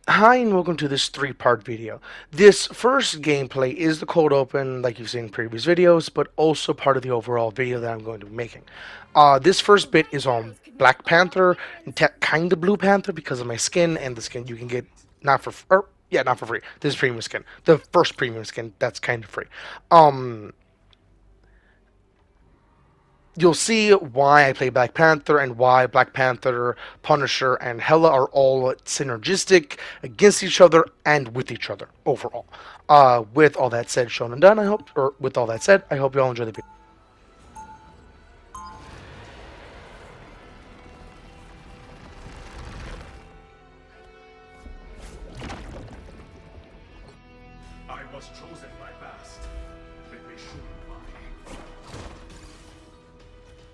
Hi and welcome to this three-part video. This first gameplay is the cold open like you've seen in previous videos, but also part of the overall video that I'm going to be making. This first bit is on Black Panther, and kind of Blue Panther because of my skin and the skin you can get not for yeah, not for free. This is premium skin. The first premium skin that's kind of free. Um, you'll see why I play Black Panther and why Black Panther, Punisher, and Hela are all synergistic against each other and with each other overall. With all that said, shown and done, I hope, or with all that said, I hope you all enjoy the video. I was chosen by Bast. Let me show you why.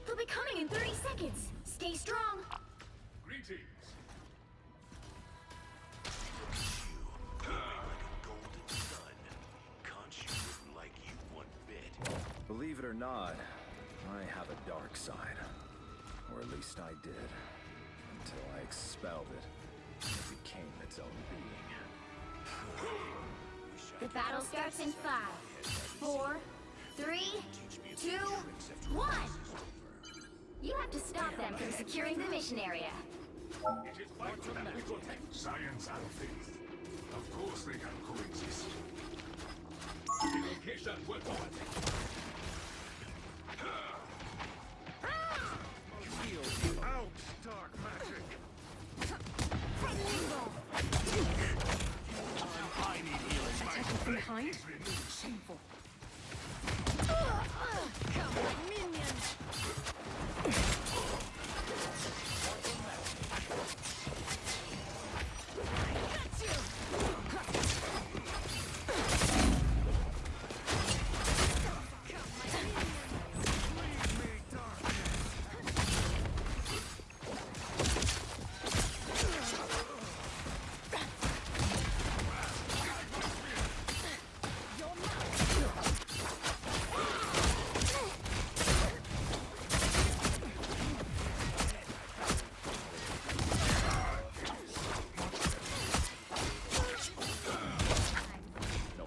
They'll be coming in 30 seconds. Stay strong. Greetings. Believe it or not, I have a dark side. Or at least I did. Until I expelled it. And it became its own being. The battle starts in 5, 4, 3, 2, 1. You have to stop them from securing the mission area. It is vital that we protect science and faith. Of course they can coexist. The location will not. Out, dark magic! I need healing. Attacking from behind? Shameful. Minions!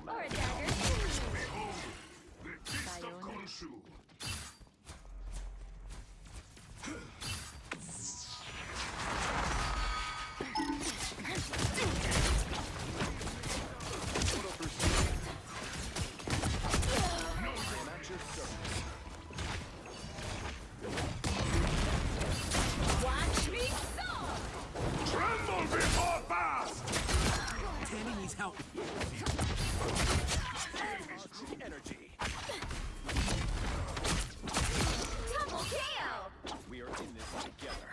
Or a dagger. The fist of Khonshu. Watch me fall! Tremble before Bast! Tammy needs help. Energy. Double KO! We are in this together.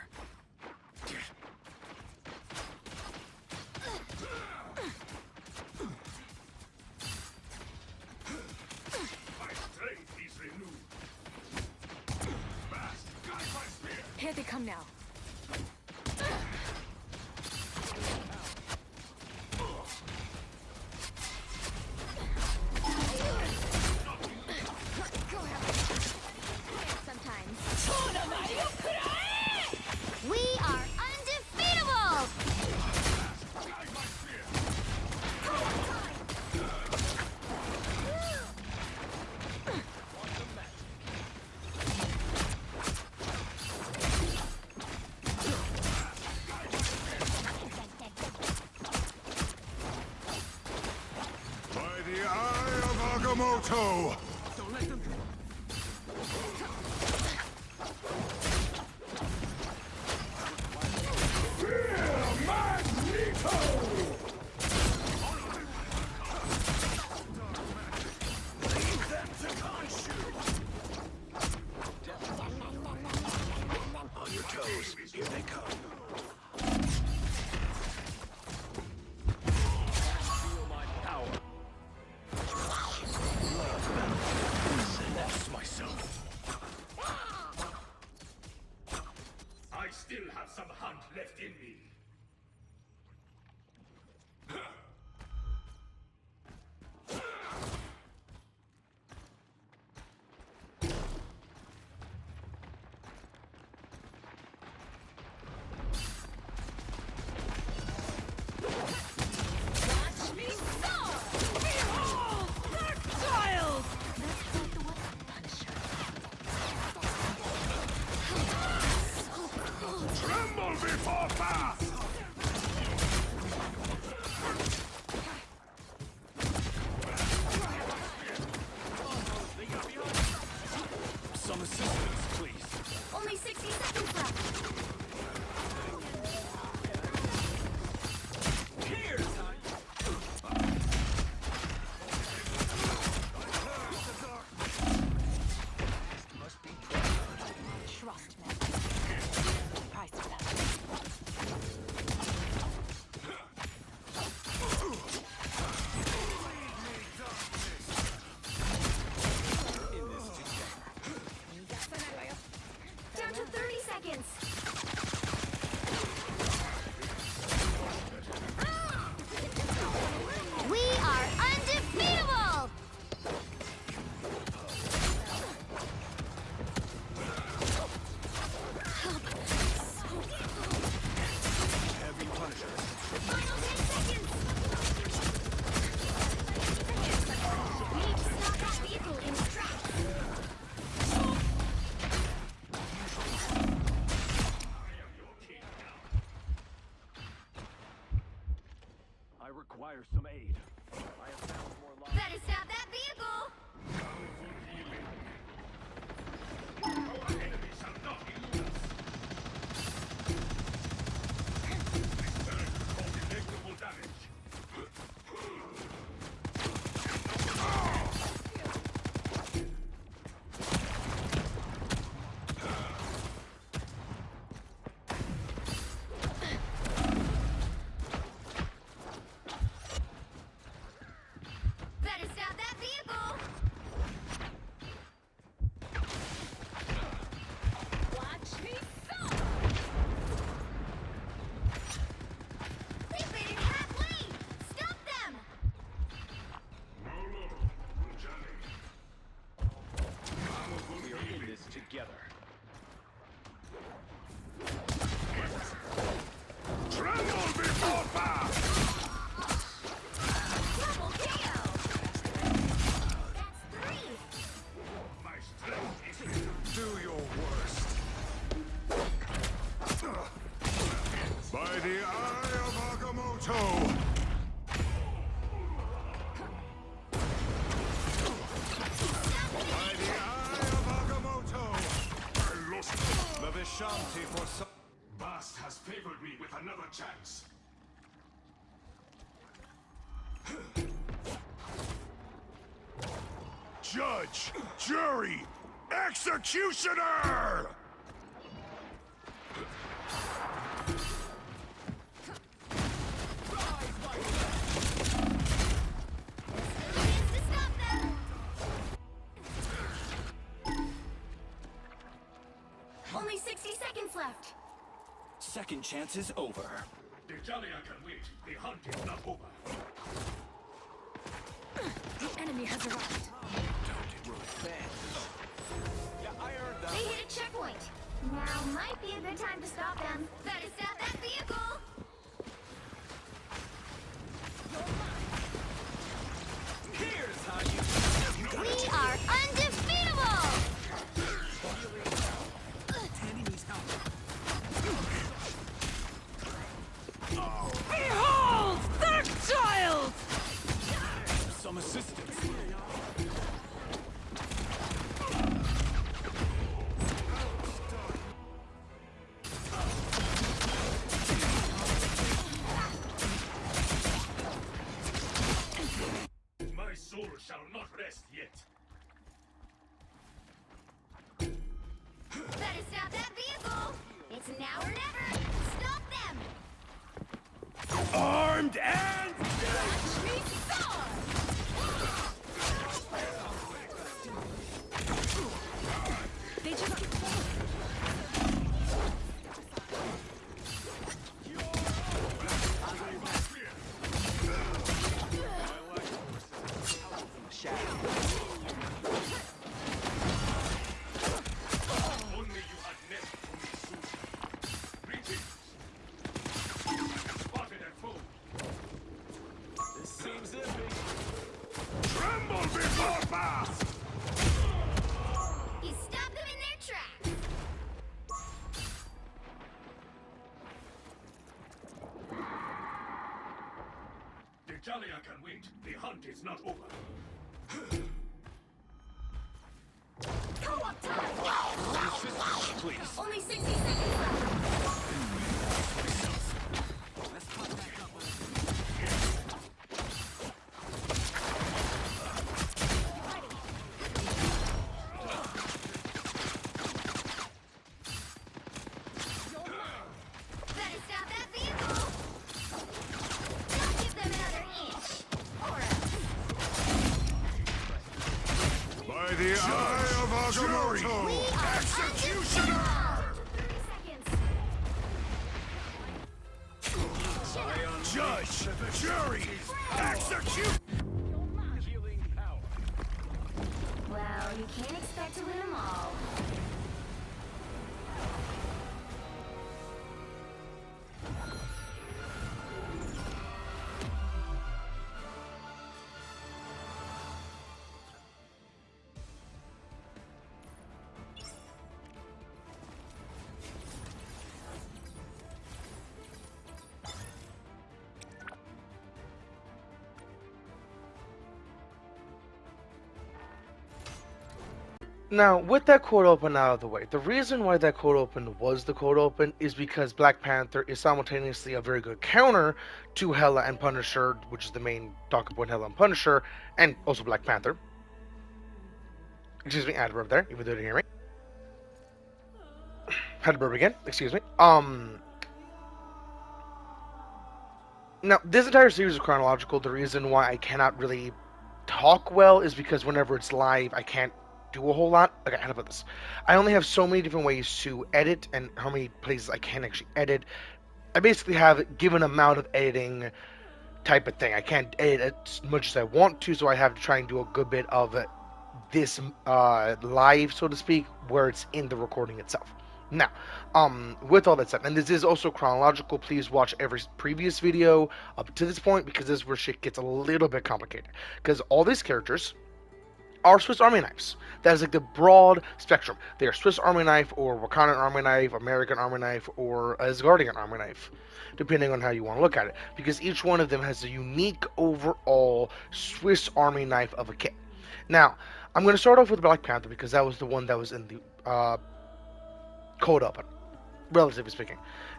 My strength is renewed. Bast, guide my spear. Here they come now. Sometimes. We are undefeatable! Guide my spear. By the eye of Agamotto! Don't let them. On your toes, here they come. Feel my power. Lost myself. I still have some hunt left in me. require some aid. I have found more lives. Better stop that vehicle! Powerful healing. Our enemy shall not elude us. This turret will cause immeasurable damage. Better stop that vehicle! Watch me go! They faded halfway! Stop them! Molo, Johnny. Powerful We are in healing. this together. Tremble before fire! Double KO! That's 3! My strength is with Do your worst. By the eye of Agamotto! By the eye of Agamotto! I lost. The Vishanti for some... Bast has favored me with another chance. Judge! Jury! Executioner! Chance to stop them! Only 60 seconds left! Second chance is over. The Jalia can wait. The hunt is not over. The enemy has arrived. Yeah, I heard that. They hit a checkpoint! Now might be a good time to stop them. Better stop that vehicle! Here's how you... We are undefeatable! Enemies out. Behold! Their child! Some assistance. My soul shall not rest yet. Better stop that vehicle! It's now or never! Stop them! Armed and... Watch me soar! They just keep Only you had left for me soon. Greetings. Spotted a foe. This seems iffy. Tremble before Bast! You stopped them in their tracks! The Jalia can wait. The hunt is not over. Co-op time! Please. Only 60 seconds left! Better stop that vehicle! Don't give them another inch! Or else! By the eye of Agamotto! We are Executioner! undefeatable! 30 seconds! Judge! Jury! Execute! Healing power. Well, you can't expect to win them all. Now, with that cold open out of the way, the reason why that cold open was the cold open is because Black Panther is simultaneously a very good counter to Hela and Punisher, which is the main talking point, Hela and Punisher, and also Black Panther. Excuse me, I had to burp there, even though you didn't hear me. Had to burp again, excuse me. Now, this entire series is chronological. The reason why I cannot really talk well is because whenever it's live, I can't do a whole lot. Okay, how to put this? I only have so many different ways to edit and how many places I can actually edit. I basically have a given amount of editing type of thing. I can't edit as much as I want to, so I have to try and do a good bit of this live, so to speak, where it's in the recording itself. Now, with all that said, and this is also chronological, please watch every previous video up to this point, because this is where shit gets a little bit complicated. Because all these characters are Swiss Army knives. That is like the broad spectrum. They are Swiss Army knife, or Wakandan Army knife, American Army knife, or Asgardian Army knife, depending on how you want to look at it. Because each one of them has a unique overall Swiss Army knife of a kit. Now, I'm going to start off with Black Panther because that was the one that was in the cold open, relatively speaking.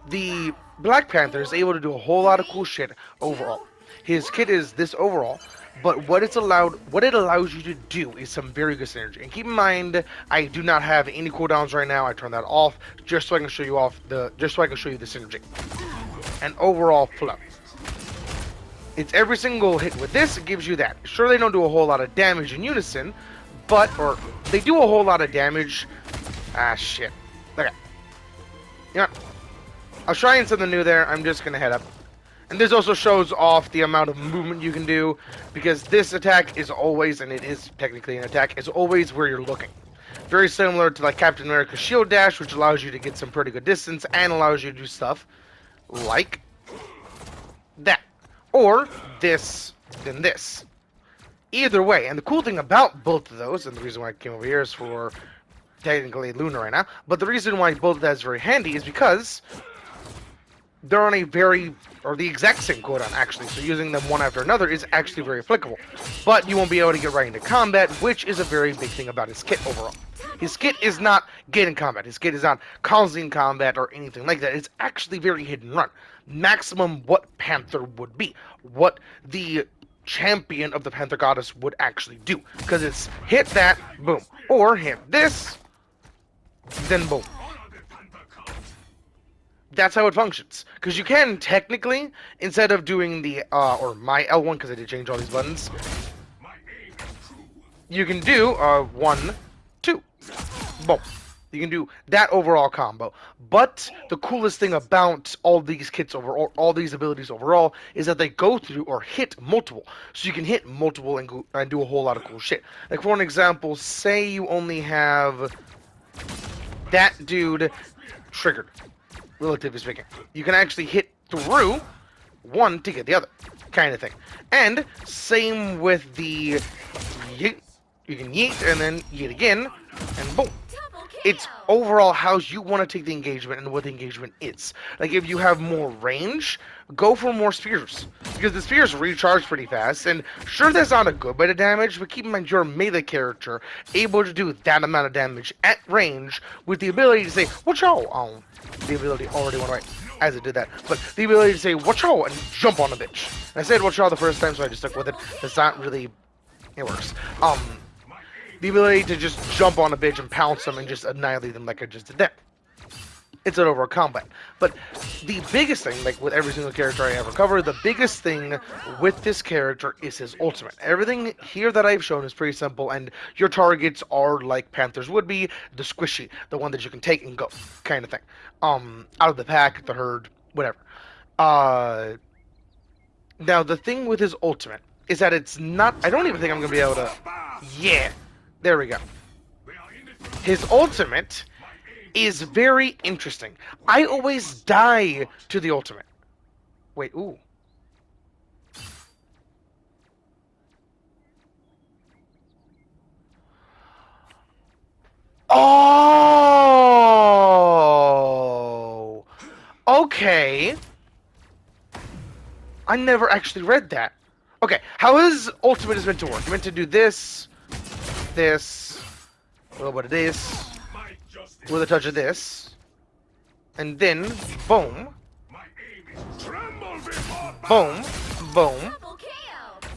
The Black Panther is able to do a whole lot of cool shit overall. His kit is this overall, but what it allows you to do is some very good synergy. And keep in mind, I do not have any cooldowns right now. I turn that off just so I can show you the synergy and overall flow. It's every single hit with this, it gives you that. Sure, they don't do a whole lot of damage in unison, or they do a whole lot of damage. Ah, shit. Okay. Yeah. I was trying something new there. I'm just gonna head up. And this also shows off the amount of movement you can do, because this attack is always, and it is technically an attack, is always where you're looking. Very similar to like Captain America's shield dash, which allows you to get some pretty good distance and allows you to do stuff like that. Or this, then this. Either way, and the cool thing about both of those, and the reason why I came over here is for technically Luna right now, but the reason why both of that is very handy is because they're on the exact same cooldown actually, so using them one after another is actually very applicable. But you won't be able to get right into combat, which is a very big thing about his kit overall. His kit is not getting combat, his kit is not causing combat or anything like that. It's actually very hit and run. Maximum what Panther would be, what the champion of the Panther Goddess would actually do. Because it's hit that, boom. Or hit this, then boom. That's how it functions. Because you can technically, instead of doing the, or my L1, because I did change all these buttons, you can do 1, 2. Boom. You can do that overall combo. But the coolest thing about all these kits overall, all these abilities overall, is that they go through or hit multiple. So you can hit multiple and do a whole lot of cool shit. Like for an example, say you only have that dude triggered, relatively speaking. You can actually hit through one to get the other, kind of thing. And same with the yeet. You can yeet and then yeet again, and boom. It's overall how you want to take the engagement and what the engagement is. Like if you have more range, go for more spears. Because the spears recharge pretty fast, and sure that's not a good bit of damage, but keep in mind you're a melee character, able to do that amount of damage at range with the ability to say, watch out! Oh, the ability already went away as it did that. But the ability to say, watch out! And jump on a bitch. And I said watch out the first time, so I just stuck with it. That's not really... it works. The ability to just jump on a bitch and pounce them and just annihilate them like I just did there. It's an overall combat. But the biggest thing, like with every single character I ever cover, the biggest thing with this character is his ultimate. Everything here that I've shown is pretty simple, and your targets are like Panthers would be, the squishy, the one that you can take and go, kind of thing. Out of the pack, the herd, whatever. Now, the thing with his ultimate is that it's not... I don't even think I'm going to be able to... Yeah! There we go. His ultimate is very interesting. I always die to the ultimate. Wait, ooh. Oh! Okay. I never actually read that. Okay, how his ultimate is meant to work? You're meant to do this, this, a little bit of this, My justice. with a touch of this, and then boom, My aim is tremble before boom, boom, Double KO.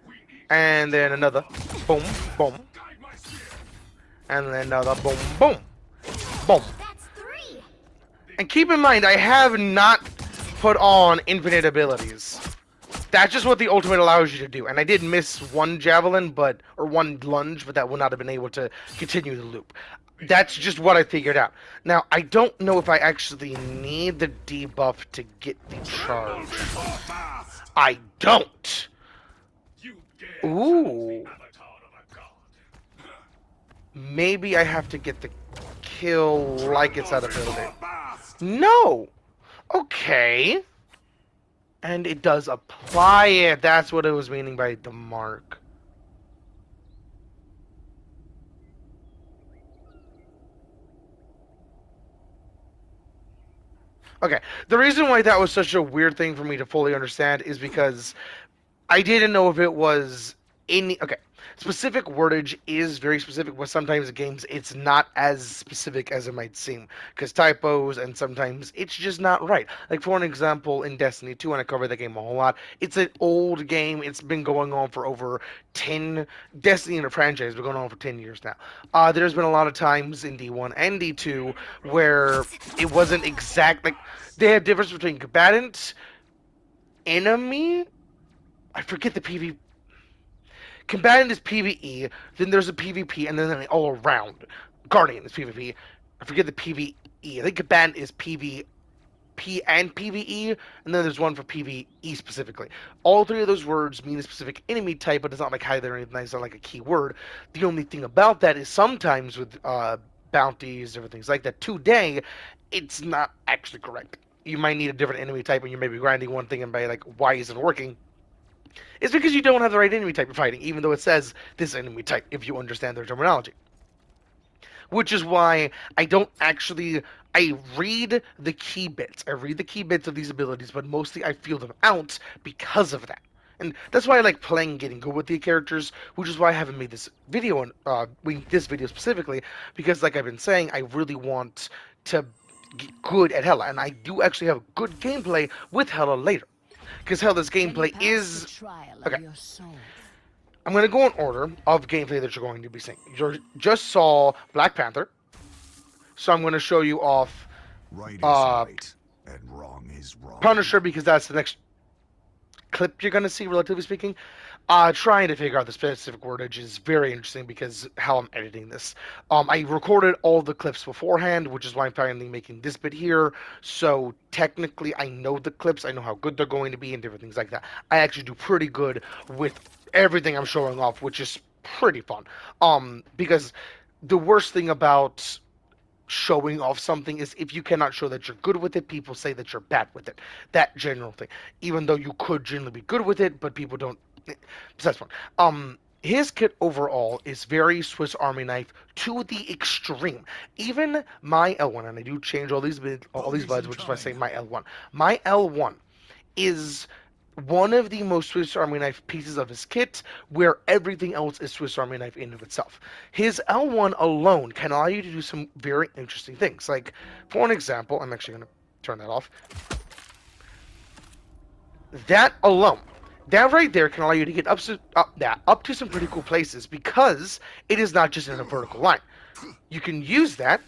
we eat. and then another boom, boom, Guide my spear. and then another boom, boom, boom. That's 3. And keep in mind, I have not put on infinite abilities. That's just what the ultimate allows you to do. And I did miss one javelin, or one lunge, but that would not have been able to continue the loop. That's just what I figured out. Now, I don't know if I actually need the debuff to get the charge. Before fast. I don't. You dare Ooh. challenge the avatar of a god. Maybe I have to get the kill like it's that ability. Before fast. No. Okay. And it does apply it. That's what it was meaning by the mark. Okay. The reason why that was such a weird thing for me to fully understand is because I didn't know if it was any. Okay. Specific wordage is very specific, but sometimes in games it's not as specific as it might seem. Because typos, and sometimes it's just not right. Like, for an example, in Destiny 2, and I cover the game a whole lot, it's an old game. It's been going on for over 10. Destiny in a franchise has been going on for 10 years now. There's been a lot of times in D1 and D2 where it wasn't exact. Like, they had difference between combatant, enemy. I forget the PvP. Combatant is PvE, then there's a PvP, and then an all around. Guardian is PvP. I forget the PvE. I think combatant is PvP and PvE, and then there's one for PvE specifically. All three of those words mean a specific enemy type, but it's not like either or anything. It's not like a key word. The only thing about that is sometimes with bounties, different things like that, today, it's not actually correct. You might need a different enemy type, and you may be grinding one thing and be like, why isn't it working? It's because you don't have the right enemy type you're fighting, even though it says this enemy type, if you understand their terminology. Which is why I don't actually. I read the key bits. I read the key bits of these abilities, but mostly I feel them out because of that. And that's why I like playing, getting good with the characters, which is why I haven't made this video, this video specifically, because like I've been saying, I really want to get good at Hela, and I do actually have good gameplay with Hela later. Because Hela's gameplay is... Okay. I'm going to go in order of gameplay that you're going to be seeing. You just saw Black Panther. So I'm going to show you off Right is right, and wrong is wrong. Punisher, because that's the next clip you're going to see, relatively speaking. Trying to figure out the specific wordage is very interesting because how I'm editing this. I recorded all the clips beforehand, which is why I'm finally making this bit here. So technically, I know the clips. I know how good they're going to be and different things like that. I actually do pretty good with everything I'm showing off, which is pretty fun. Because the worst thing about showing off something is if you cannot show that you're good with it, people say that you're bad with it. That general thing. Even though you could generally be good with it, but people don't. That's one. His kit overall is very Swiss Army knife to the extreme. Even my L1, and I do change all these buds, which is why I say my L1. My L1 is one of the most Swiss Army knife pieces of his kit, where everything else is Swiss Army knife in of itself. His L1 alone can allow you to do some very interesting things. Like, for an example, I'm actually going to turn that off. That alone, that right there can allow you to get up to some pretty cool places because it is not just in a vertical line. You can use that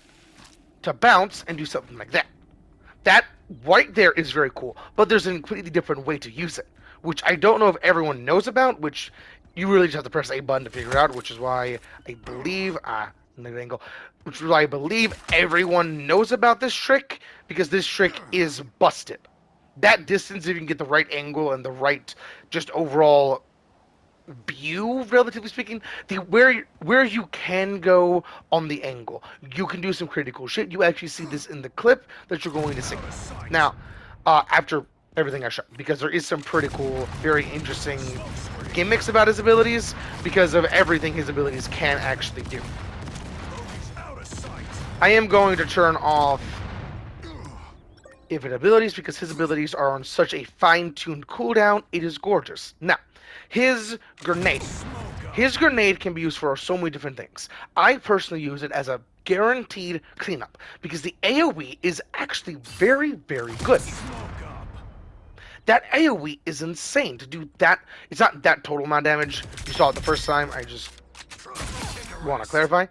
to bounce and do something like that. That right there is very cool, but there's a completely different way to use it, which I don't know if everyone knows about, which you really just have to press A button to figure out, which is why I believe, which is why I believe everyone knows about this trick, because this trick is busted. That distance, if you can get the right angle and the right just overall view, relatively speaking, where you can go on the angle, you can do some pretty cool shit. You actually see this in the clip that you're going to see. Now, after everything I shot, because there is some pretty cool, very interesting gimmicks about his abilities, because of everything his abilities can actually do. I am going to turn off infinite abilities because his abilities are on such a fine-tuned cooldown. It is gorgeous. Now, his grenade. His grenade can be used for so many different things. I personally use it as a guaranteed cleanup because the AoE is actually very, very good. That AoE is insane to do that. It's not that total amount of damage. You saw it the first time. I just want to clarify.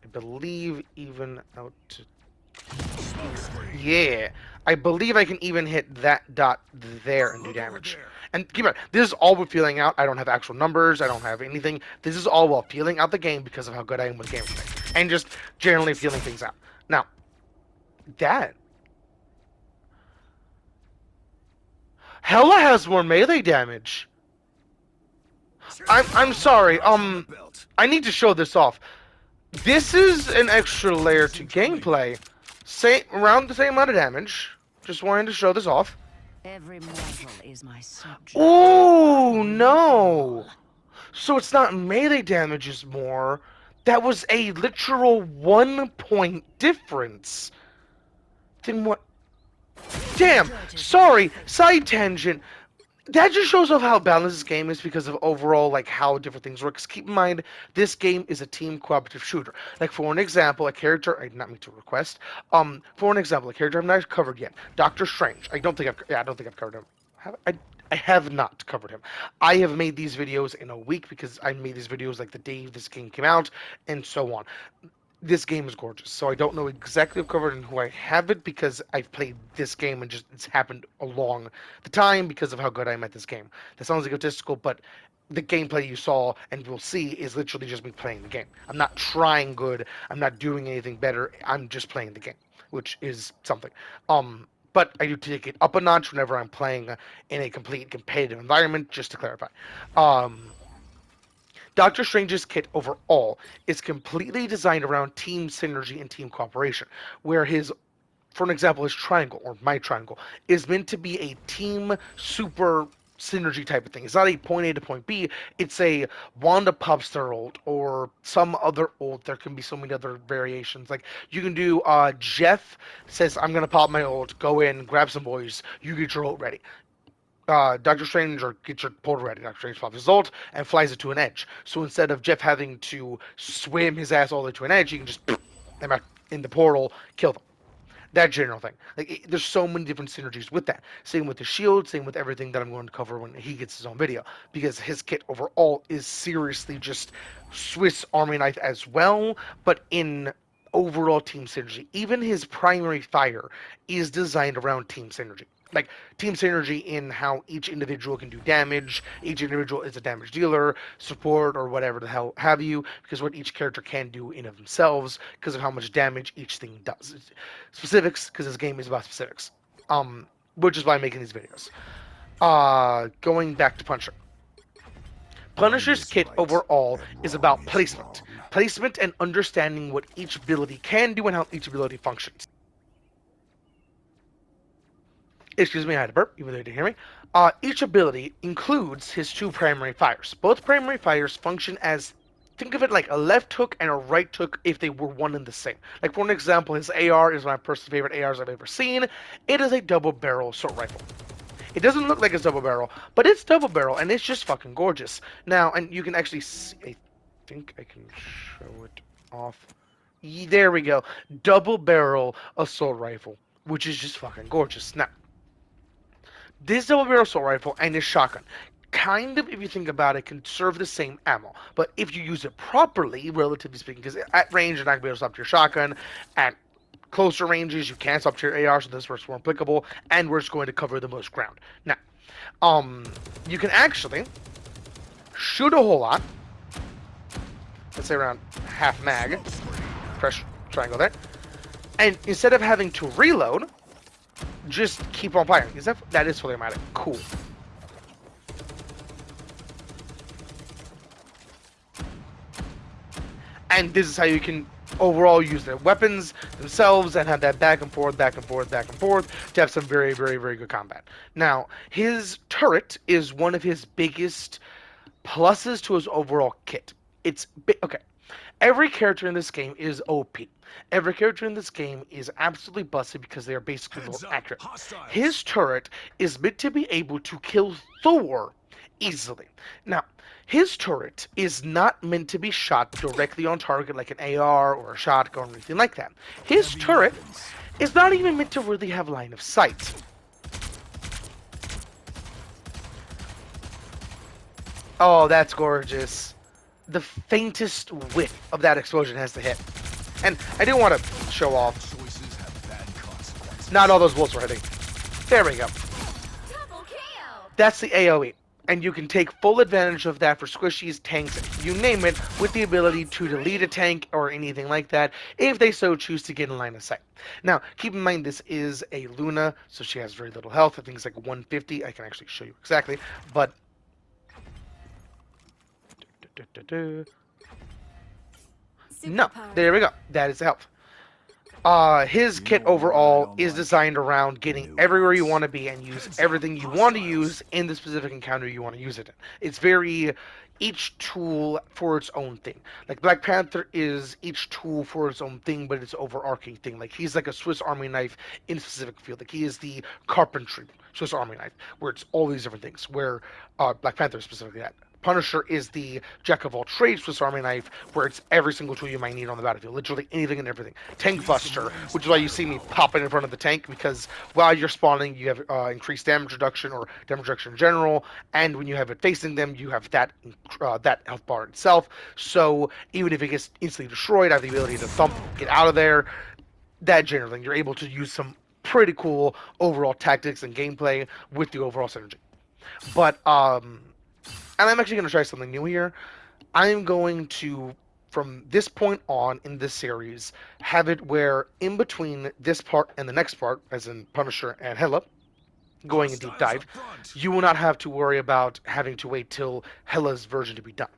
I believe even out to... Yeah. I believe I can even hit that dot there and do damage. And keep in mind, this is all with feeling out. I don't have actual numbers. I don't have anything. This is all while feeling out the game because of how good I am with gameplay. And just generally feeling things out. Now, that... Hella has more melee damage. I'm sorry. I need to show this off. This is an extra layer to gameplay. Around the same amount of damage. Just wanted to show this off. Every mortal is my subject. Oh no! So it's not melee damage is more. That was a literal 1 point difference. Then what? Damn! Sorry, side tangent. That just shows off how balanced this game is because of overall like how different things work. 'Cause keep in mind, this game is a team cooperative shooter. Like for an example, a character I did not mean to request. For an example, a character I've not covered yet, Doctor Strange. I don't think I've covered him. I have not covered him. I have made these videos in a week because I made these videos like the day this game came out, and so on. This game is gorgeous, so I don't know exactly who covered and who I haven't because I've played this game and just it's happened along the time because of how good I am at this game. That sounds egotistical, but the gameplay you saw and will see is literally just me playing the game. I'm not trying good. I'm not doing anything better. I'm just playing the game, which is something. But I do take it up a notch whenever I'm playing in a complete competitive environment. Just to clarify. Doctor Strange's kit overall is completely designed around team synergy and team cooperation, where for an example, his triangle, or my triangle, is meant to be a team super synergy type of thing. It's not a point A to point B, it's a Wanda pops their ult, or some other ult. There can be so many other variations. Like, you can do, Jeff says, I'm gonna pop my ult, go in, grab some boys, you get your ult ready. Doctor Strange or gets your portal ready. Doctor Strange pops his ult and flies it to an edge. So instead of Jeff having to swim his ass all the way to an edge, he can just them out in the portal, kill them. That general thing. Like there's so many different synergies with that. Same with the shield. Same with everything that I'm going to cover when he gets his own video. Because his kit overall is seriously just Swiss Army knife as well, but in overall team synergy. Even his primary fire is designed around team synergy. Like team synergy in how each individual can do damage, each individual is a damage dealer, support, or whatever the hell have you, because what each character can do in of themselves, because of how much damage each thing does. Specifics, because this game is about specifics. Which is why I'm making these videos. Going back to Punisher. Punisher's kit overall is about placement. Placement and understanding what each ability can do and how each ability functions. Excuse me, I had a burp, even though you didn't hear me. Each ability includes his two primary fires. Both primary fires function as, think of it like a left hook and a right hook if they were one and the same. Like for an example, his AR is my personal favorite ARs I've ever seen. It is a double barrel assault rifle. It doesn't look like it's double barrel, but it's double barrel and it's just fucking gorgeous. Now, and you can actually see, I think I can show it off. There we go. Double barrel assault rifle, which is just fucking gorgeous. Now, this double barrel assault rifle and this shotgun, kind of, if you think about it, can serve the same ammo. But if you use it properly, relatively speaking, because at range you're not going to be able to stop to your shotgun. At closer ranges, you can stop to your AR, so this works more applicable, and we're just going to cover the most ground. Now, you can actually shoot a whole lot. Let's say around half mag. Press triangle there. And instead of having to reload, just keep on firing. That is fully automatic. Cool. And this is how you can overall use their weapons themselves and have that back and forth, back and forth, back and forth to have some very, very, very good combat. Now, his turret is one of his biggest pluses to his overall kit. Okay. Every character in this game is OP. Every character in this game is absolutely busted because they are basically more accurate. His turret is meant to be able to kill Thor easily. Now, his turret is not meant to be shot directly on target like an AR or a shotgun or anything like that. His Heavy turret weapons. is not even meant to really have line of sight. Oh, that's gorgeous. The faintest whiff of that explosion has to hit. And I do want to show off. Choices have bad consequences. Not all those wolves were hitting. There we go. Double KO. That's the AoE. And you can take full advantage of that for squishies, tanks, you name it, with the ability to delete a tank or anything like that if they so choose to get in line of sight. Now, keep in mind this is a Luna, so she has very little health. I think it's like 150. I can actually show you exactly. But no, there we go. That is health. His kit overall is designed around getting everywhere you want to be and use everything you want to use in the specific encounter you want to use it in. It's very each tool for its own thing. Like Black Panther is each tool for its own thing, but it's overarching thing. Like he's like a Swiss Army knife in a specific field. Like he is the carpentry Swiss Army knife, where it's all these different things. Where Black Panther is specifically that. Punisher is the jack of all trades Swiss Army knife, where it's every single tool you might need on the battlefield, literally anything and everything. Tank Buster, which is why you see me popping in front of the tank, because while you're spawning, you have increased damage reduction or damage reduction in general, and when you have it facing them, you have that that health bar itself. So even if it gets instantly destroyed, I have the ability to thump, get out of there. That general thing, you're able to use some pretty cool overall tactics and gameplay with the overall synergy. But and I'm actually going to try something new here. I'm going to, from this point on in this series, have it where in between this part and the next part, as in Punisher and Hela, going in deep dive, you will not have to worry about having to wait till Hela's version to be done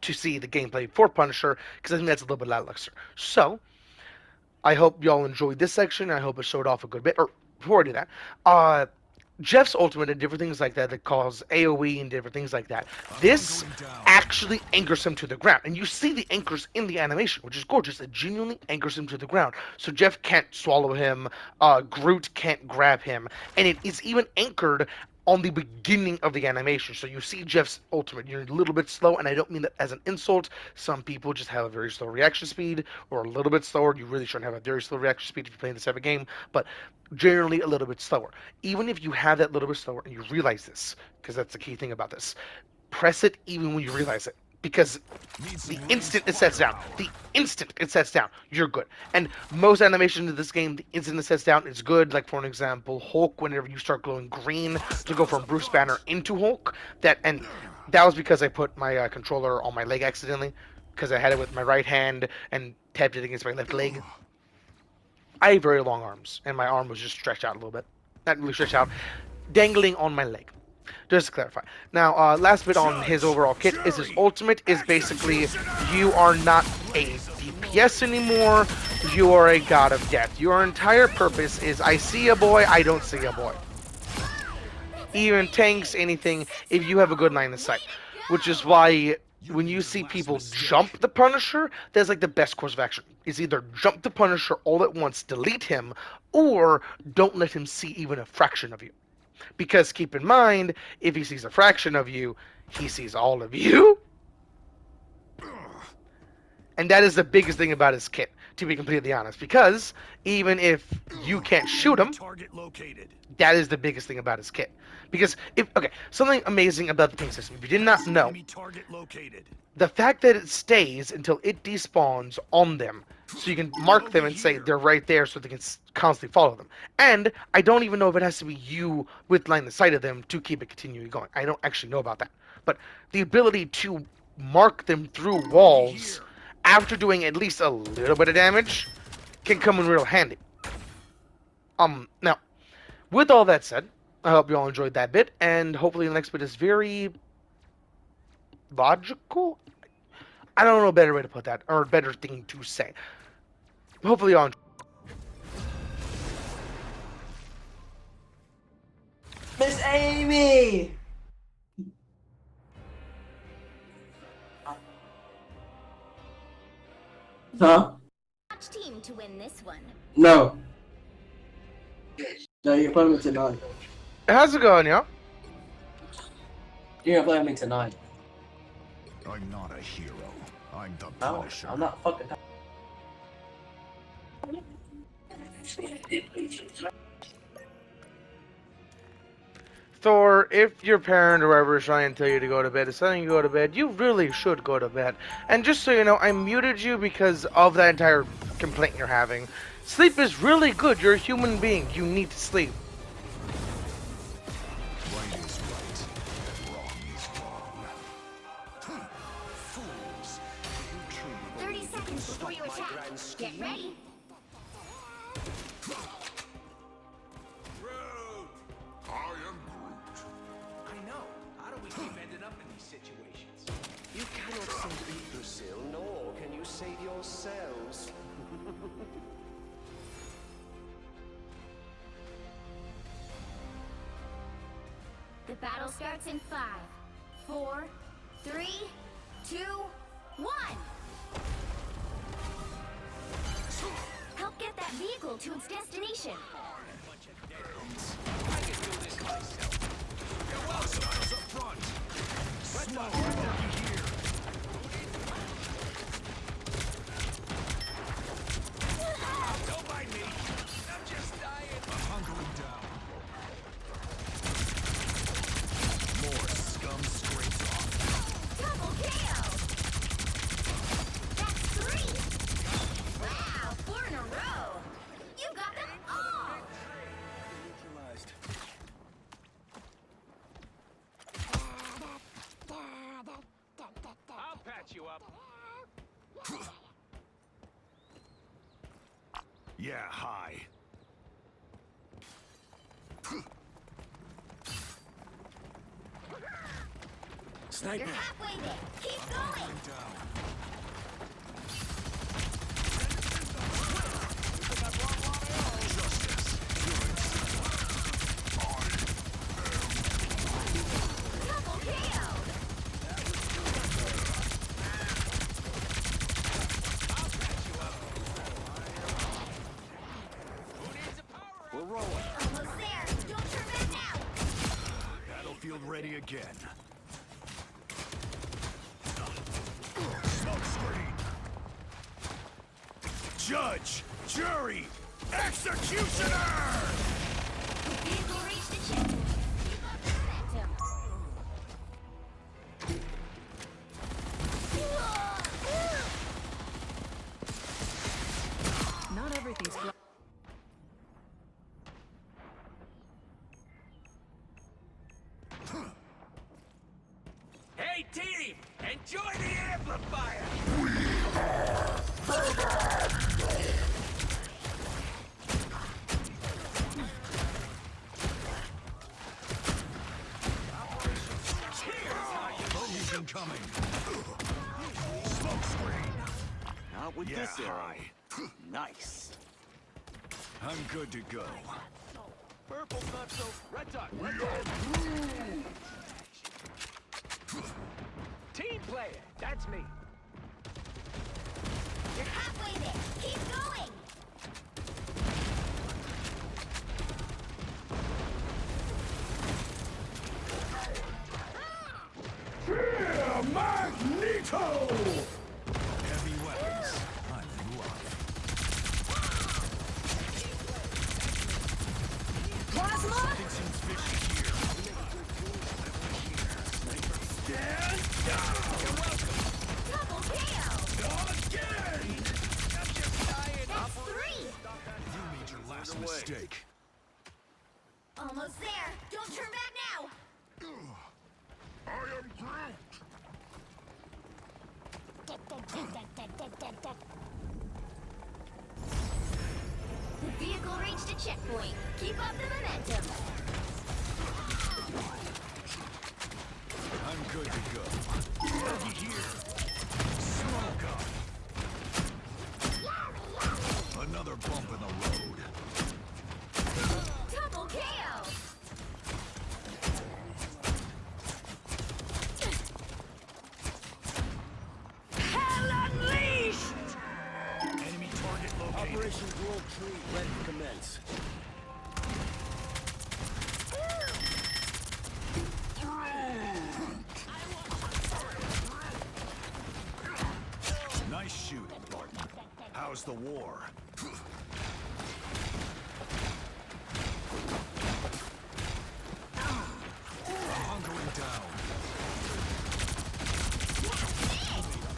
to see the gameplay for Punisher, because I think that's a little bit lackluster. So, I hope y'all enjoyed this section. I hope it showed off a good bit. Or, before I do that, Jeff's ultimate and different things like that that cause AoE and different things like that. This actually anchors him to the ground. And you see the anchors in the animation, which is gorgeous. It genuinely anchors him to the ground. So Jeff can't swallow him, Groot can't grab him, and it is even anchored on the beginning of the animation. So you see Jeff's ultimate. You're a little bit slow, and I don't mean that as an insult. Some people just have a very slow reaction speed, or a little bit slower. You really shouldn't have a very slow reaction speed if you're playing this type of game, but generally a little bit slower. Even if you have that little bit slower and you realize this, because that's the key thing about this, press it even when you realize it. Because the instant it sets down, you're good. And most animations of this game, the instant it sets down is good. Like for an example, Hulk, whenever you start glowing green to go from Bruce Banner into Hulk, that was because I put my controller on my leg accidentally, because I had it with my right hand and tapped it against my left leg. I have very long arms, and my arm was just stretched out a little bit. Not really stretched out, dangling on my leg. Just to clarify. Now, last bit on his overall kit is his ultimate is basically you are not a DPS anymore, you are a god of death. Your entire purpose is I see a boy, I don't see a boy. Even tanks, anything, if you have a good line of sight. Which is why when you see people jump the Punisher, that's like the best course of action. Is either jump the Punisher all at once, delete him, or don't let him see even a fraction of you. Because keep in mind, if he sees a fraction of you, he sees all of you. And that is the biggest thing about his kit, to be completely honest. Because even if you can't shoot him, that is the biggest thing about his kit. Because something amazing about the ping system. If you did not know, the fact that it stays until it despawns on them, so you can mark them and say they're right there so they can constantly follow them. And I don't even know if it has to be you with line of sight of them to keep it continually going. I don't actually know about that. But the ability to mark them through walls after doing at least a little bit of damage can come in real handy. Now, with all that said, I hope you all enjoyed that bit, and hopefully the next bit is very logical. I don't know a better way to put that, or a better thing to say. Hopefully y'all enjoy. Miss Amy! Huh? Watch team to win this one. No. No, your appointment tonight. How's it going, y'all? You're gonna play with me tonight. I'm not a hero. I'm the No, Punisher. I'm not fucking. Thor, if your parent or whoever is trying to tell you to go to bed is telling you to go to bed, you really should go to bed. And just so you know, I muted you because of that entire complaint you're having. Sleep is really good. You're a human being. You need to sleep. Right is right, and wrong is wrong. Fools! You truly 30 seconds before you attack. Get ready. Groot! I am Groot. I know. How do we keep ending up in these situations? You cannot save Yggdrasil, nor can you save yourselves. The battle starts in 5, 4, 3, 2, 1. Help get that vehicle to its destination. I can do this myself. You're welcome. up front! Smoke monkey here! Don't mind me. I'm just dying. Hunkering down. More scum scrapes off. Double KO! That's 3! Wow, 4 in a row! You got them all! Neutralized. I'll patch you up. Yeah, hi. You're halfway there! Keep going! Down. Double KO! We're rolling. Almost there! Don't turn back now! Battlefield ready again. Smoke screen. Judge, jury, executioner! The vehicle reached the checkpoint. Keep up the momentum. Not everything's black. Hey, team! Enjoy the amplifier! Bogey's incoming. Smoke screen. Not with Yeah, this arrow. hi. Nice. I'm good to go. Purple's not so... Red dot! Red dot! Team player! That's me! You're halfway there! Keep going! Magneto! Heavy weapons. I'm in love. Plasma? Something seems fishy here. Stand down! You're welcome. Double KO! Again! That's 3! You made your last mistake. Almost there! Don't turn back now! I am Groot! The vehicle reached a checkpoint. Keep up the momentum. I'm good to go. Bogey here. Smoke up. Another bump in the road. Double KO! Hell unleashed! Enemy target located. Operation World Tree ready to commence. How's the war? I'm hunkering down.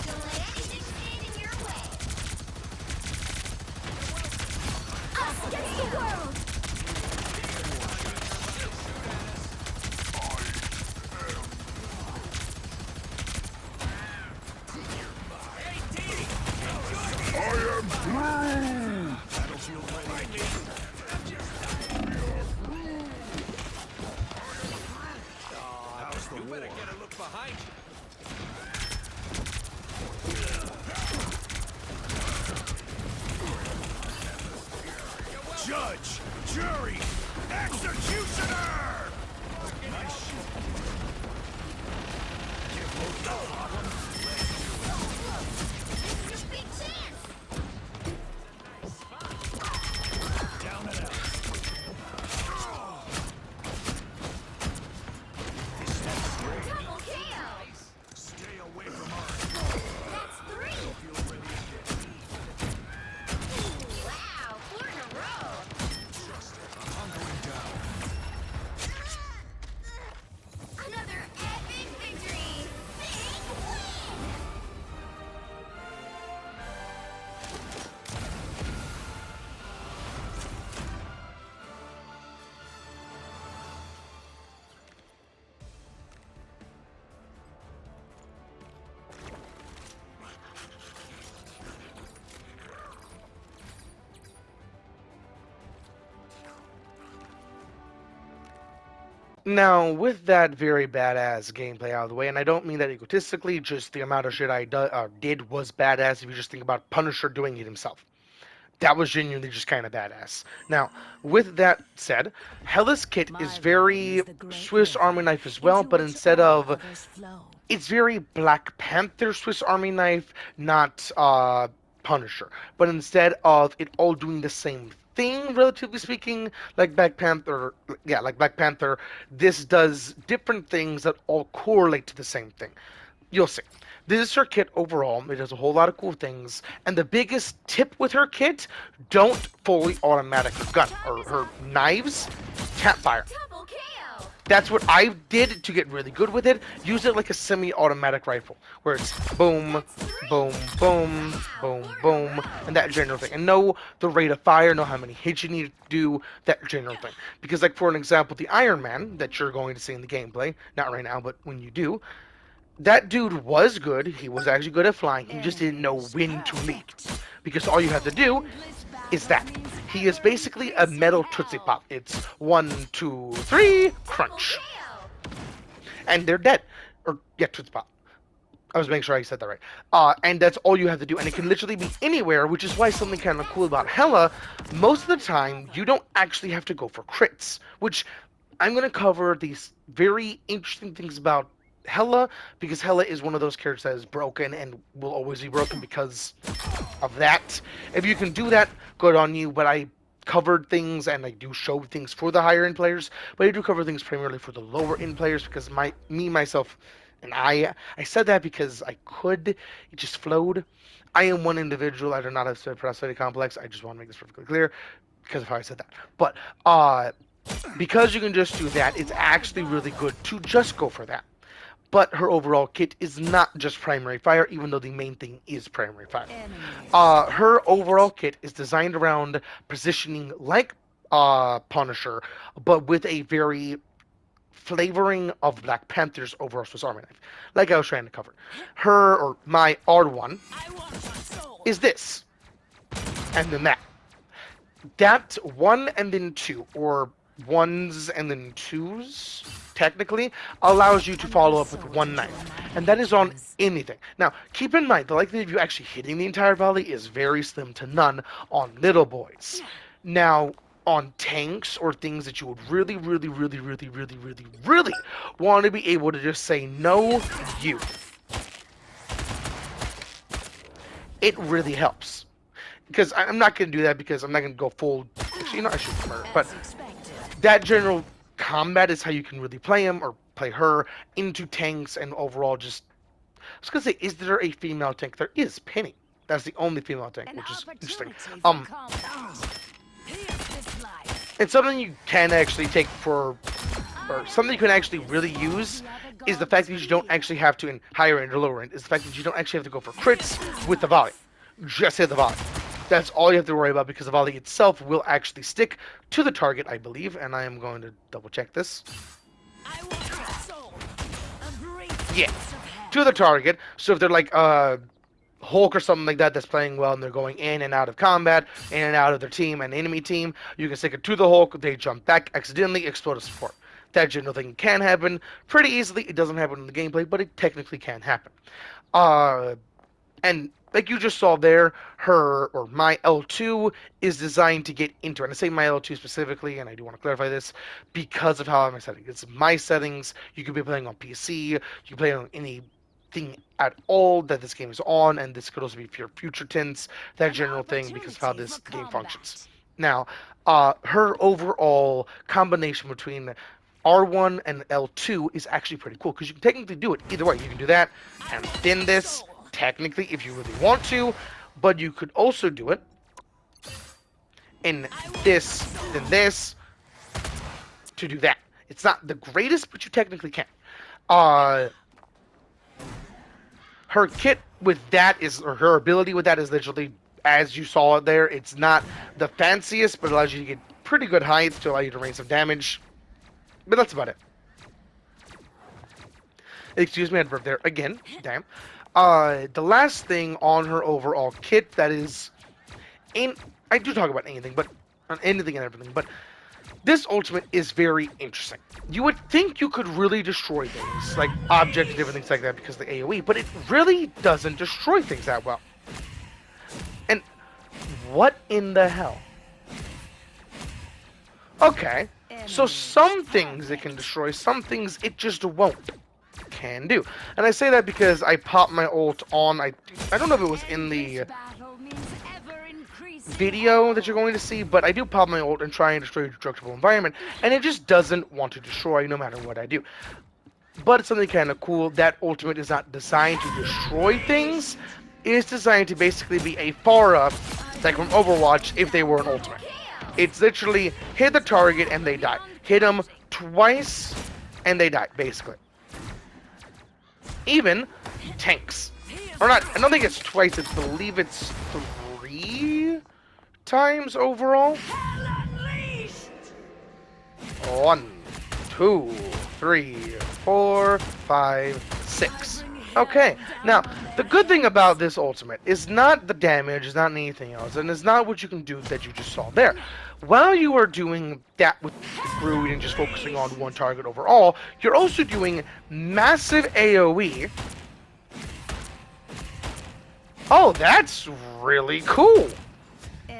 Don't let anything stand in your way. Us against the world! Battlefield ready. How's the war? Better get a look behind you. Judge, jury, executioner! Nice shit. Give Loki a problem. This is your big chance! Down and out. Double KO! Stay away from her. That's 3! Feel ready again. Wow, 4 in a row! I'm hunkering down. Another epic victory! Big win! Now, with that very badass gameplay out of the way, and I don't mean that egotistically, just the amount of shit I did was badass if you just think about Punisher doing it himself. That was genuinely just kind of badass. Now, with that said, Hella's kit My is realm very is the great Swiss river, Army knife as well, into but which instead all of others flow. it's very Black Panther Swiss Army knife, not Punisher. But instead of it all doing the same thing, relatively speaking, like Black Panther, yeah, like Black Panther, this does different things that all correlate to the same thing. You'll see. This is her kit overall. It does a whole lot of cool things. And the biggest tip with her kit, don't fully automatic her gun or her knives. Tap fire. Double KO! That's what I did to get really good with it. Use it like a semi-automatic rifle, where it's boom, boom, boom, boom, boom, and that general thing. And know the rate of fire, know how many hits you need to do, that general thing. Because, like, for an example, the Iron Man that you're going to see in the gameplay, not right now, but when you do, that dude was good. He was actually good at flying. He just didn't know when to lead. Because all you have to do is that. He is basically a metal Tootsie Pop. It's 1, 2, 3, crunch. KO! And they're dead. Or, yeah, Tootsie Pop. I was making sure I said that right. And that's all you have to do. And it can literally be anywhere, which is why something kind of cool about Hella, most of the time, you don't actually have to go for crits. Which, I'm going to cover these very interesting things about Hella, because Hella is one of those characters that is broken and will always be broken because of that. If you can do that, good on you, but I covered things and I do show things for the higher end players, but I do cover things primarily for the lower end players because myself, and I said that because I could, it just flowed. I am one individual. I do not have suppressivity complex. I just want to make this perfectly clear because of how I said that. But because you can just do that, it's actually really good to just go for that. But her overall kit is not just primary fire, even though the main thing is primary fire. Her overall kit is designed around positioning like Punisher, but with a very flavoring of Black Panther's overall Swiss Army knife. Like I was trying to cover. Her, or my R1, is this. And then that. That 1 and then 2, or 1s and then 2s, technically, allows you to follow up with 1 knife. And that is on anything. Now, keep in mind, the likelihood of you actually hitting the entire volley is very slim to none on little boys. Now, on tanks or things that you would really, really, really, really, really, really, really want to be able to just say, no, you. It really helps. Because I'm not going to do that because I'm not going to go full... Actually, you know, I should murder. But that general combat is how you can really play him or play her into tanks and overall just... I was going to say, is there a female tank? There is, Penny. That's the only female tank, An which is interesting. opportunity for combat. Here's this life. It's something you can actually take for, or something you can actually really use, is the fact that you don't actually have to, in higher end or lower end, is the fact that you don't actually have to go for crits with the volley. Just hit the volley. That's all you have to worry about, because the volley itself will actually stick to the target, I believe, and I am going to double check this. I want your soul. A great Yeah, piece of hell. to the target. So if they're like Hulk or something like that that's playing well and they're going in and out of combat, in and out of their team and enemy team, you can stick it to the Hulk, they jump back, accidentally explode a support. That general thing can happen pretty easily. It doesn't happen in the gameplay, but it technically can happen. And like you just saw there, her, or my L2 is designed to get into it. And I say my L2 specifically, and I do want to clarify this, because of how I'm setting. It's my settings. You could be playing on PC, you can play on anything at all that this game is on, and this could also be for your future tints, that general thing, because of how this game functions. Now, her overall combination between R1 and L2 is actually pretty cool, because you can technically do it either way. You can do that, and then this, technically, if you really want to, but you could also do it in this, then this, to do that. It's not the greatest, but you technically can. Her kit with that is, or her ability with that is literally, as you saw it there, it's not the fanciest, but it allows you to get pretty good heights to allow you to rain some damage. But that's about it. Excuse me, I had burp there again. Damn. The last thing on her overall kit that is, I do talk about anything, but on anything and everything, but this ultimate is very interesting. You would think you could really destroy things, like objects and different things like that, because of the AoE, but it really doesn't destroy things that well. And what in the hell? Okay, so some things it can destroy, some things it just won't. Can do. And I say that because I popped my ult on, I don't know if it was in the video that you're going to see, but I do pop my ult and try and destroy a destructible environment, and it just doesn't want to destroy no matter what I do. But it's something kind of cool. That ultimate is not designed to destroy things. It's designed to basically be a far-up, like from Overwatch, if they were an ultimate. It's literally hit the target and they die. Hit them twice and they die, basically. Even tanks. Or not, I don't think it's twice, I believe it's 3 times overall. 1, 2, 3, 4, 5, 6. Okay, now, the good thing about this ultimate is not the damage, it's not anything else, and it's not what you can do that you just saw there. While you are doing that with the Brood and just focusing on one target overall, you're also doing massive AoE. Oh, that's really cool.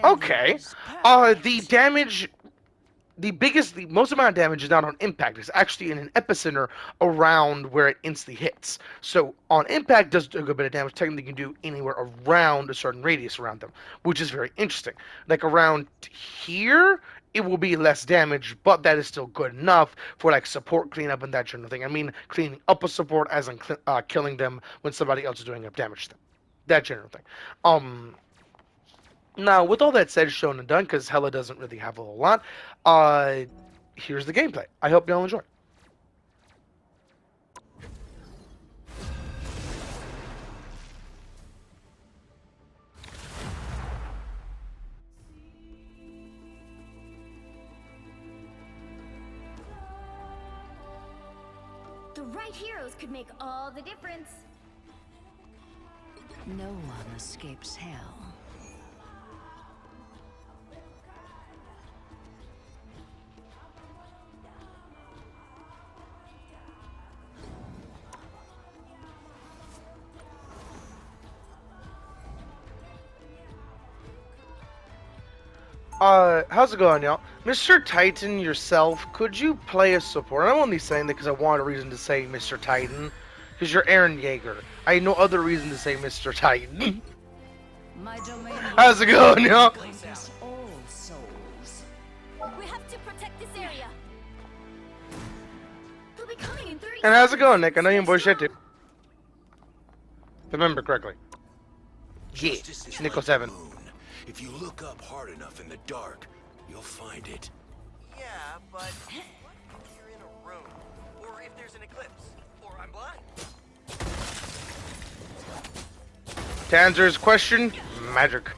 Okay. The damage, the most amount of damage is not on impact. It's actually in an epicenter around where it instantly hits. So on impact does a good bit of damage. Technically you can do anywhere around a certain radius around them, which is very interesting. Like around here, it will be less damage, but that is still good enough for like support cleanup and that kind of thing. I mean, cleaning up a support as in killing them when somebody else is doing up damage to them. That general thing. Now, with all that said, shown and done, because Hela doesn't really have a whole lot, here's the gameplay. I hope y'all enjoy. The right heroes could make all the difference. No one escapes hell. How's it going, y'all? Mr. Titan yourself, could you play a support? I'm only saying that because I want a reason to say Mr. Titan, because you're Aaron Yeager. I had no other reason to say Mr. Titan. My domain. How's it going, y'all? All souls. We have to protect this area. They'll be coming in 30 And how's it going, Nick? I know you seconds. enjoy shit too. If I remember correctly. Yeah, Justice is Nico like 7. the moon. If you look up hard enough in the dark, you'll find it. Yeah, but what if you're in a room? Or if there's an eclipse? Or I'm blind? To answer his question, magic.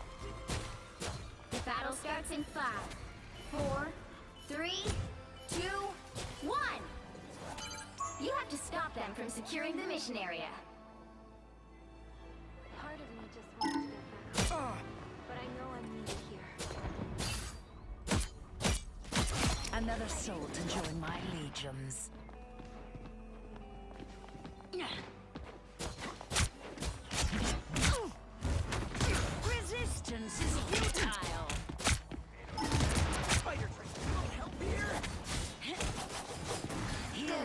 The battle starts in 5, 4, 3, 2, 1. You have to stop them from securing the mission area. Part of me just wants to get back. But I know I'm needed here. Another soul to join my legions. Resistance is futile. Healing.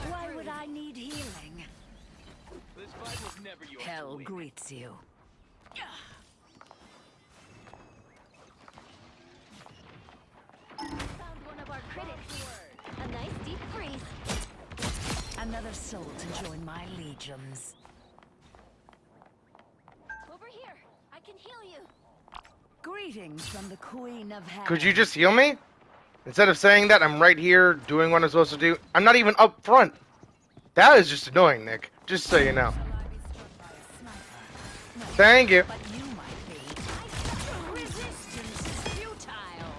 Why would I need healing? This fight was never yours. Hell greets you. Found one of our critics. A nice deep freeze. Another soul to join my legions. Over here. I can heal you. Greetings from the Queen of Hell. Could you just heal me? Instead of saying that, I'm right here doing what I'm supposed to do. I'm not even up front. That is just annoying, Nick. Just so you know. Shall I be struck by a sniper? No, Thank you. but you might be. Resistance is futile.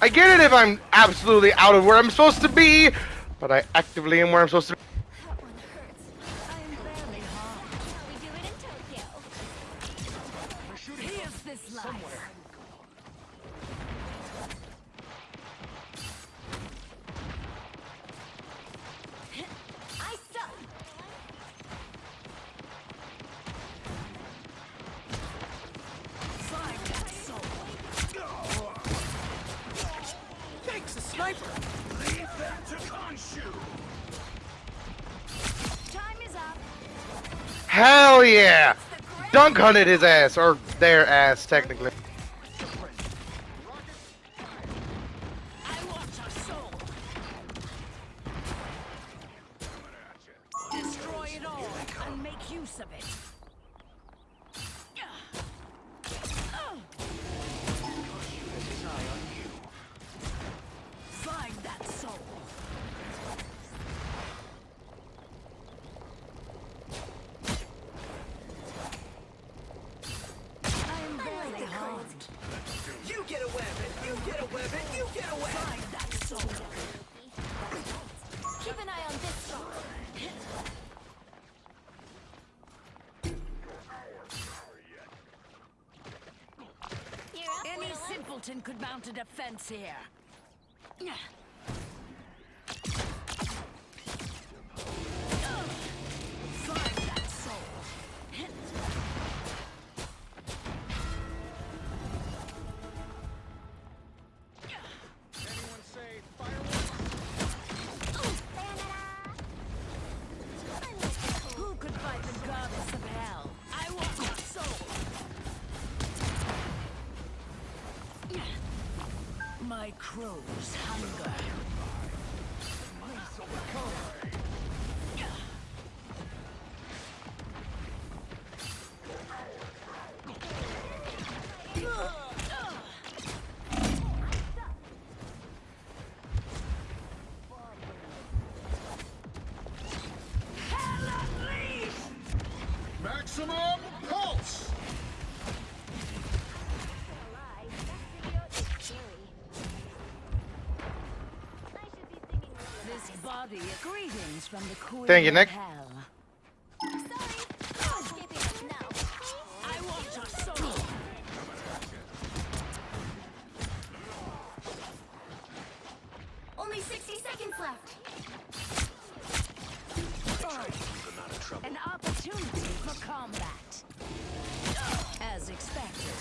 I get it if I'm absolutely out of where I'm supposed to be, but I actively am where I'm supposed to be. That one hurts. I am barely harmed. How we do it in Tokyo. Here's this life. I suck. Find that soul. Thanks, a sniper! Leave them to Khonshu! Time is up. Hell yeah! Dunk hunted his ass, or their ass, technically. I want a soul. Destroy it all and make use of it. Find that soul. I am barely harmed. You get a weapon! You get a weapon! You get a weapon! Find that soul. Keep an eye on this star. You're up, Any little one. simpleton could mount a defense here. Find that soul. Anyone say fireworks? Who could fight the goddess of hell? I want your soul. My crows hunger. Hell unleashed! Maximum pulse! Alive. That video is scary. I should be singing This body, greetings from the Queen Thank you, of Nick. Hell. Sorry. I'm escaping us now. I want your soul. Only 60 seconds left. An opportunity for combat. As expected.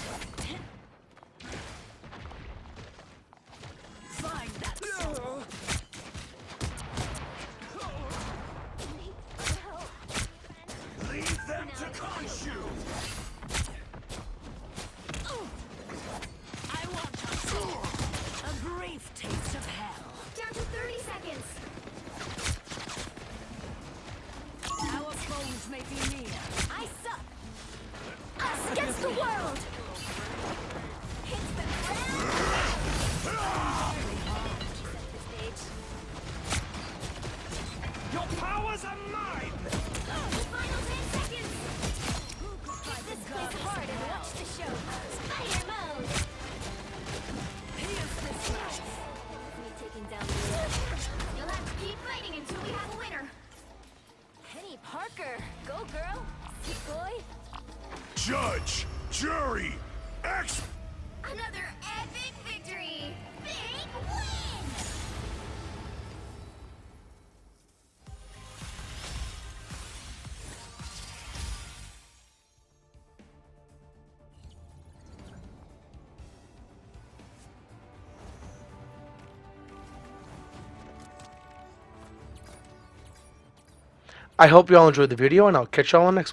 Find that soul. Leave them to Khonshu! I want your soul. A brief taste of hell. Down to 30 seconds. Our foes may be near, Your powers are mine! Final 10 seconds! Hit this quiz hard and watch the show. Fire mode! Here's this life. Me taking down the You'll have to keep fighting until we have a winner. Penny Parker. Go, girl. Sick boy. Judge, jury, Another epic victory! Big win! I hope you all enjoyed the video, and I'll catch y'all on next.